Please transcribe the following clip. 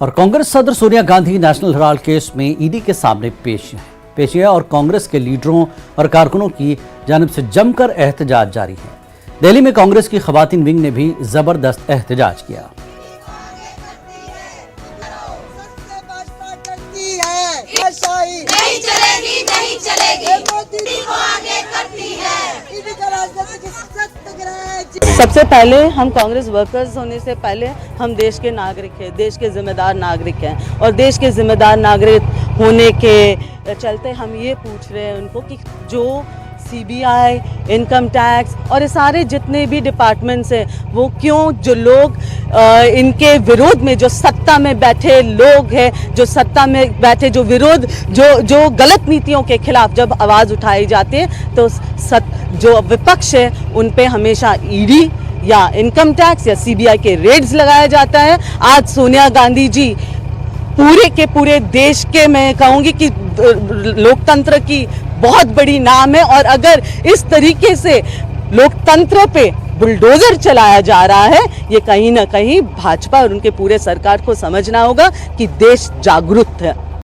और कांग्रेस सदर Sonia Gandhi national Herald case में ईडी के सामने पेश है और कांग्रेस के लीडरों और कारकुनों की जानिब से जमकर एहतजाज जारी है। दिल्ली में कांग्रेस की खवातीन विंग ने भी जबरदस्त एहतजाज किया। नहीं चलेगी, नहीं चलेगी, मोदी को आगे करती है। सबसे पहले हम कांग्रेस वर्कर्स होने से पहले हम देश के नागरिक हैं, देश के जिम्मेदार नागरिक हैं और देश के जिम्मेदार नागरिक होने के चलते हम ये पूछ रहे हैं उनको कि जो सीबीआई, इनकम टैक्स और ये सारे जितने भी डिपार्टमेंट्स हैं वो क्यों जो लोग इनके विरोध में जो सत्ता में बैठे लोग हैं, जो सत्ता में बैठे जो विरोध जो गलत नीतियों के खिलाफ जब आवाज़ उठाई जाती है तो जो विपक्ष है उन पे हमेशा ईडी या इनकम टैक्स या सीबीआई के रेड्स लगाया जाता है। आज सोनिया गांधी जी पूरे के पूरे देश के मैं कहूँगी कि लोकतंत्र की बहुत बड़ी नाम है और अगर इस तरीके से लोकतंत्र पे बुलडोजर चलाया जा रहा है ये कहीं ना कहीं भाजपा और उनके पूरे सरकार को समझना होगा कि देश जागरूक है।